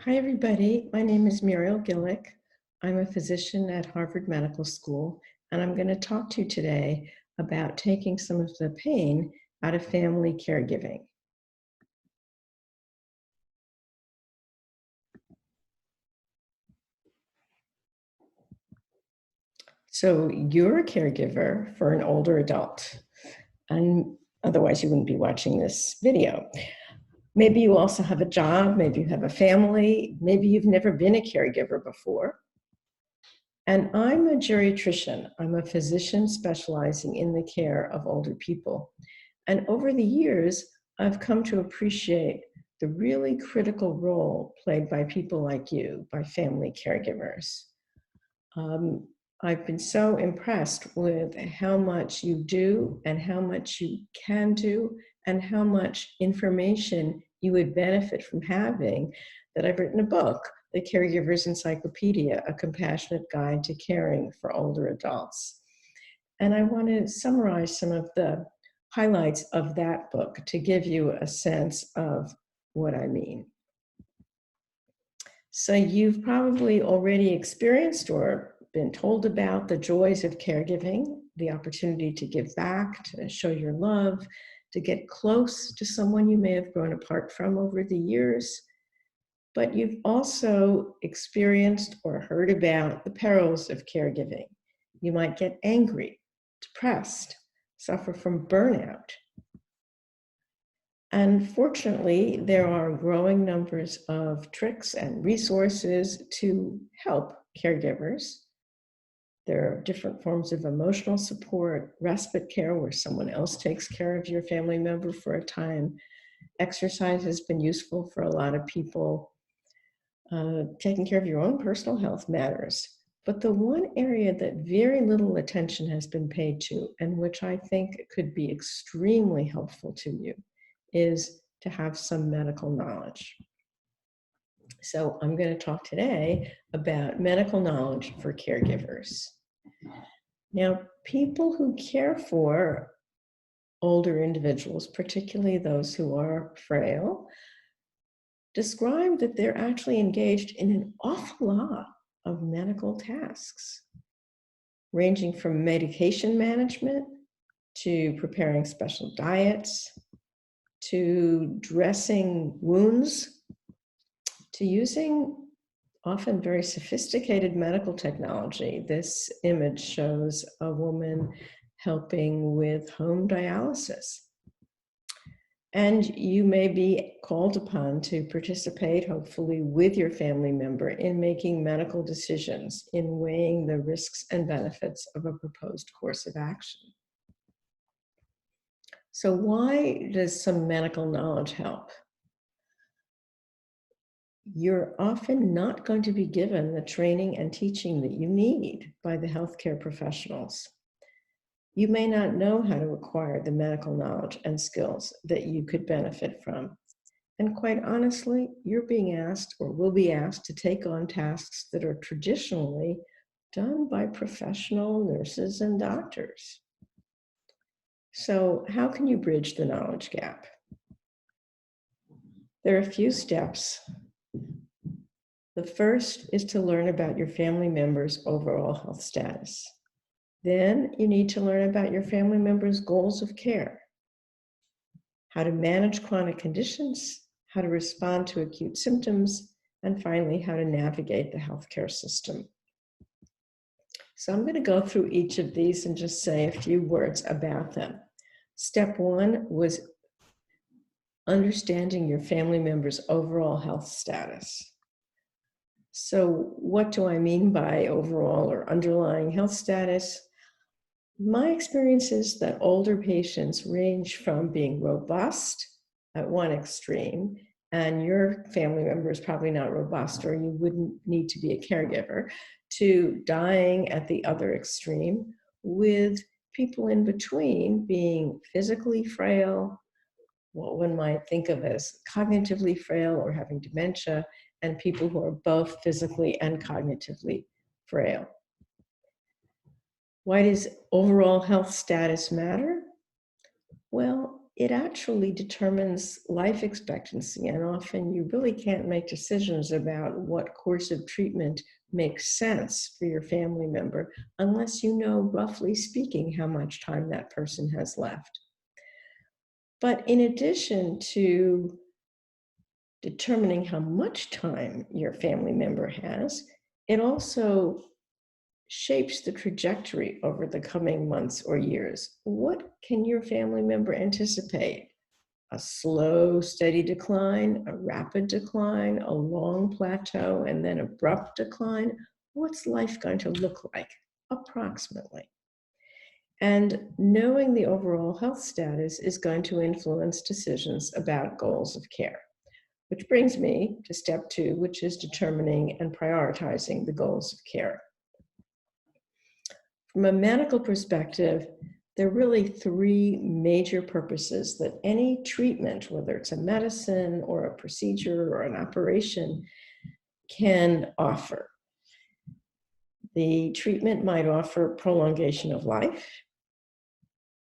Hi, everybody. My name is Muriel Gillick. I'm a physician at Harvard Medical School, and I'm going to talk to you today about taking some of the pain out of family caregiving. So you're a caregiver for an older adult, and otherwise you wouldn't be watching this video. Maybe you also have a job, maybe you have a family, maybe you've never been a caregiver before. And I'm a geriatrician. I'm a physician specializing in the care of older people. And over the years, I've come to appreciate the really critical role played by people like you, by family caregivers. I've been so impressed with how much you do and how much you can do and how much information you would benefit from having that I've written a book, The Caregivers Encyclopedia, A Compassionate Guide to Caring for Older Adults. And I want to summarize some of the highlights of that book to give you a sense of what I mean. So you've probably already experienced or been told about the joys of caregiving, the opportunity to give back, to show your love, to get close to someone you may have grown apart from over the years. But you've also experienced or heard about the perils of caregiving. You might get angry, depressed, suffer from burnout. And fortunately, there are growing numbers of tricks and resources to help caregivers. There are different forms of emotional support, respite care where someone else takes care of your family member for a time. Exercise has been useful for a lot of people. Taking care of your own personal health matters. But the one area that very little attention has been paid to, and which I think could be extremely helpful to you, is to have some medical knowledge. So I'm going to talk today about medical knowledge for caregivers. Now, people who care for older individuals, particularly those who are frail, describe that they're actually engaged in an awful lot of medical tasks, ranging from medication management to preparing special diets, to dressing wounds, to using often very sophisticated medical technology. This image shows a woman helping with home dialysis. And you may be called upon to participate, hopefully with your family member, in making medical decisions, in weighing the risks and benefits of a proposed course of action. So why does some medical knowledge help? You're often not going to be given the training and teaching that you need by the healthcare professionals. You may not know how to acquire the medical knowledge and skills that you could benefit from. And quite honestly, you're being asked or will be asked to take on tasks that are traditionally done by professional nurses and doctors. So how can you bridge the knowledge gap? There are a few steps. The first is to learn about your family member's overall health status. Then you need to learn about your family member's goals of care, how to manage chronic conditions, how to respond to acute symptoms, and finally, how to navigate the healthcare system. So I'm going to go through each of these and just say a few words about them. Step one was understanding your family member's overall health status. So what do I mean by overall or underlying health status? My experience is that older patients range from being robust at one extreme, and your family member is probably not robust or you wouldn't need to be a caregiver, to dying at the other extreme, with people in between being physically frail, what one might think of as cognitively frail or having dementia, and people who are both physically and cognitively frail. Why does overall health status matter? Well, it actually determines life expectancy, and often you really can't make decisions about what course of treatment makes sense for your family member unless you know, roughly speaking, how much time that person has left. But in addition to determining how much time your family member has, it also shapes the trajectory over the coming months or years. What can your family member anticipate? A slow, steady decline, a rapid decline, a long plateau, and then abrupt decline? What's life going to look like, approximately? And knowing the overall health status is going to influence decisions about goals of care. Which brings me to step 2, which is determining and prioritizing the goals of care. From a medical perspective, there are really 3 major purposes that any treatment, whether it's a medicine or a procedure or an operation, can offer. The treatment might offer prolongation of life.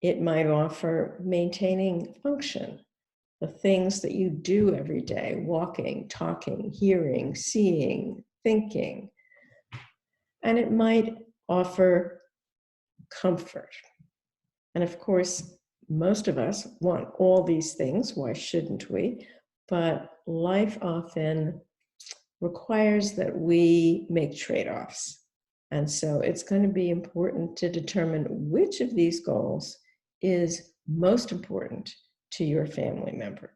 It might offer maintaining function, the things that you do every day: walking, talking, hearing, seeing, thinking. And it might offer comfort. And of course, most of us want all these things. Why shouldn't we? But life often requires that we make trade-offs. And so it's going to be important to determine which of these goals is most important to your family member.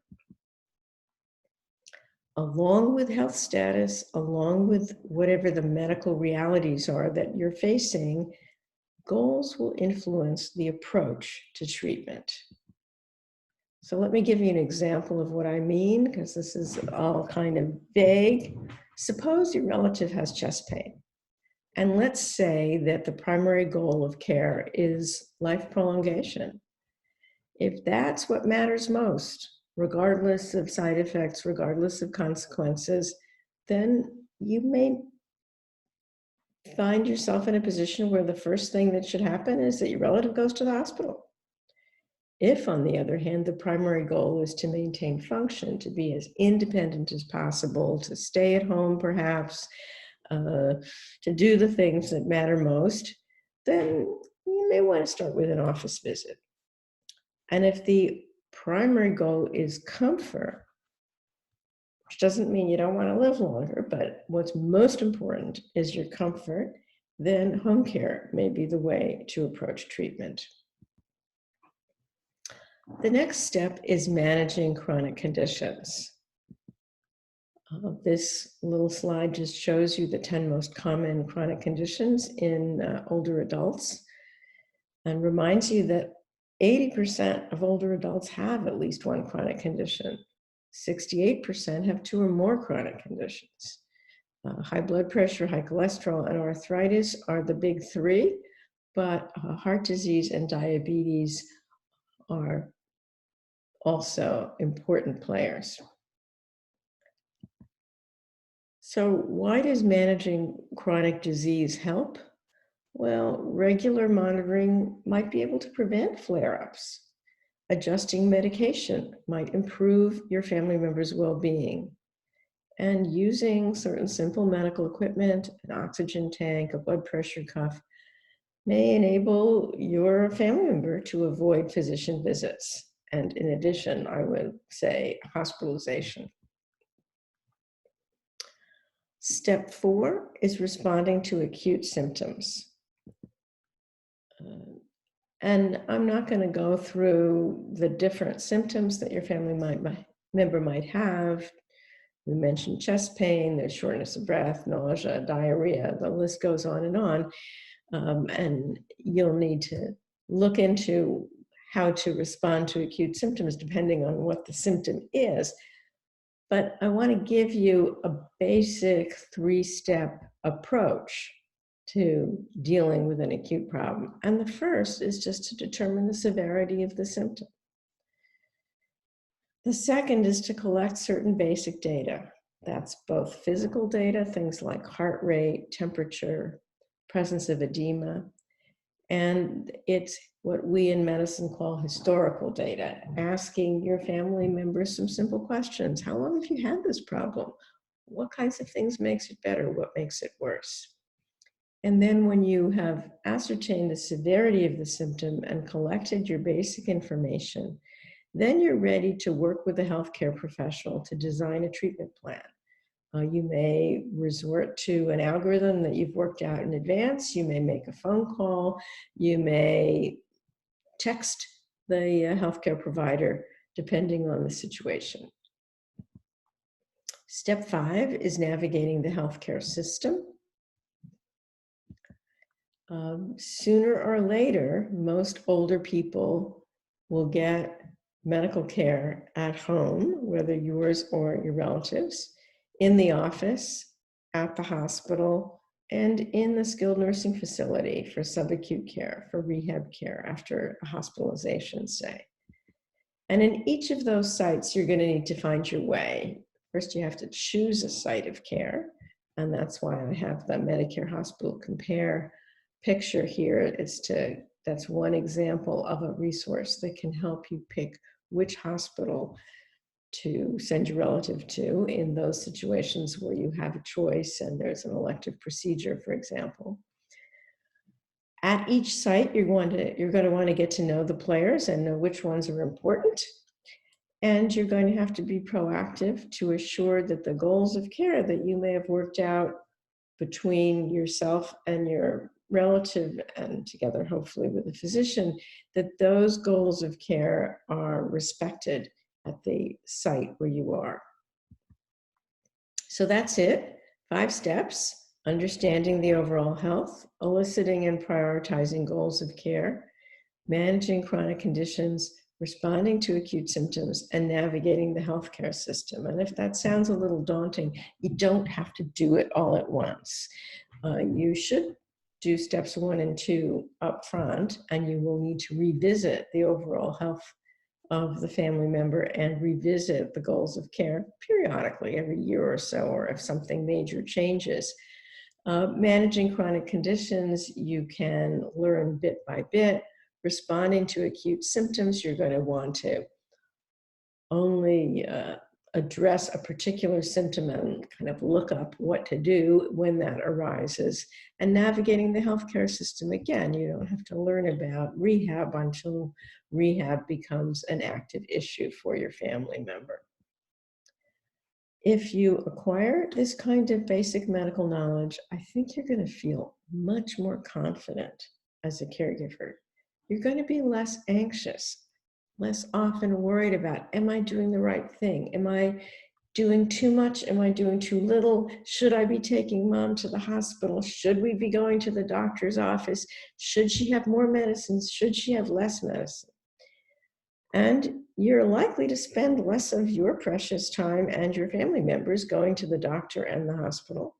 Along with health status, along with whatever the medical realities are that you're facing, goals will influence the approach to treatment. So let me give you an example of what I mean, because this is all kind of vague. Suppose your relative has chest pain, and let's say that the primary goal of care is life prolongation. If that's what matters most, regardless of side effects, regardless of consequences, then you may find yourself in a position where the first thing that should happen is that your relative goes to the hospital. If, on the other hand, the primary goal is to maintain function, to be as independent as possible, to stay at home perhaps, to do the things that matter most, then you may want to start with an office visit. And if the primary goal is comfort, which doesn't mean you don't want to live longer, but what's most important is your comfort, then home care may be the way to approach treatment. The next step is managing chronic conditions. This little slide just shows you the 10 most common chronic conditions in older adults, and reminds you that 80% of older adults have at least one chronic condition. 68% have 2 or more chronic conditions. High blood pressure, high cholesterol, and arthritis are the big 3, but heart disease and diabetes are also important players. So why does managing chronic disease help? Well, regular monitoring might be able to prevent flare-ups. Adjusting medication might improve your family member's well-being. And using certain simple medical equipment, an oxygen tank, a blood pressure cuff, may enable your family member to avoid physician visits. And in addition, I would say hospitalization. Step 4 is responding to acute symptoms. And I'm not going to go through the different symptoms that your family member might have. We mentioned chest pain, there's shortness of breath, nausea, diarrhea, the list goes on. And you'll need to look into how to respond to acute symptoms depending on what the symptom is. But I want to give you a basic 3-step approach to dealing with an acute problem. And the first is just to determine the severity of the symptom. The second is to collect certain basic data. That's both physical data, things like heart rate, temperature, presence of edema, And it's what we in medicine call historical data, asking your family members some simple questions. How long have you had this problem? What kinds of things makes it better? What makes it worse? And then when you have ascertained the severity of the symptom and collected your basic information, then you're ready to work with a healthcare professional to design a treatment plan. You may resort to an algorithm that you've worked out in advance. You may make a phone call. You may text the healthcare provider, depending on the situation. Step 5 is navigating the healthcare system. Sooner or later, most older people will get medical care at home, whether yours or your relatives, in the office, at the hospital, and in the skilled nursing facility for subacute care, for rehab care after a hospitalization, say. And in each of those sites, you're going to need to find your way. First, you have to choose a site of care, and that's why I have the Medicare Hospital Compare picture here. That's one example of a resource that can help you pick which hospital to send your relative to in those situations where you have a choice and there's an elective procedure, for example. At each site, you're going to want to get to know the players and know which ones are important. And you're going to have to be proactive to assure that the goals of care that you may have worked out between yourself and your relative, and together hopefully with a physician, that those goals of care are respected at the site where you are. So that's it. 5 steps: understanding the overall health, eliciting and prioritizing goals of care, managing chronic conditions, responding to acute symptoms, and navigating the healthcare system. And if that sounds a little daunting, you don't have to do it all at once. You should do steps 1 and 2 up front, and you will need to revisit the overall health of the family member and revisit the goals of care periodically, every year or so, or if something major changes. Managing chronic conditions, you can learn bit by bit. Responding to acute symptoms, you're going to want to only address a particular symptom and kind of look up what to do when that arises. And navigating the healthcare system, again, you don't have to learn about rehab until rehab becomes an active issue for your family member. If you acquire this kind of basic medical knowledge, I think you're going to feel much more confident as a caregiver. You're going to be less anxious, less often worried about, am I doing the right thing? Am I doing too much? Am I doing too little? Should I be taking mom to the hospital? Should we be going to the doctor's office? Should she have more medicines? Should she have less medicine? And you're likely to spend less of your precious time and your family members going to the doctor and the hospital.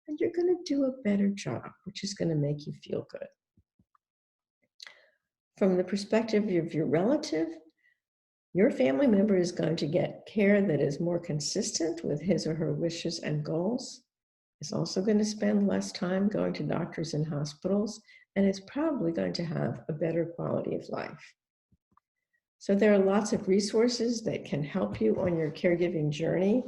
And you're going to do a better job, which is going to make you feel good. From the perspective of your relative, your family member is going to get care that is more consistent with his or her wishes and goals, is also going to spend less time going to doctors and hospitals, and is probably going to have a better quality of life. So there are lots of resources that can help you on your caregiving journey.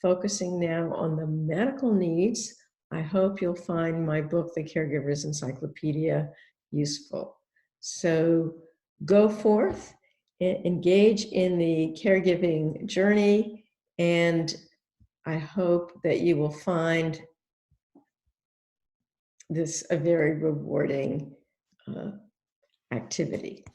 Focusing now on the medical needs, I hope you'll find my book, The Caregivers Encyclopedia, useful. So go forth, engage in the caregiving journey, and I hope that you will find this a very rewarding activity.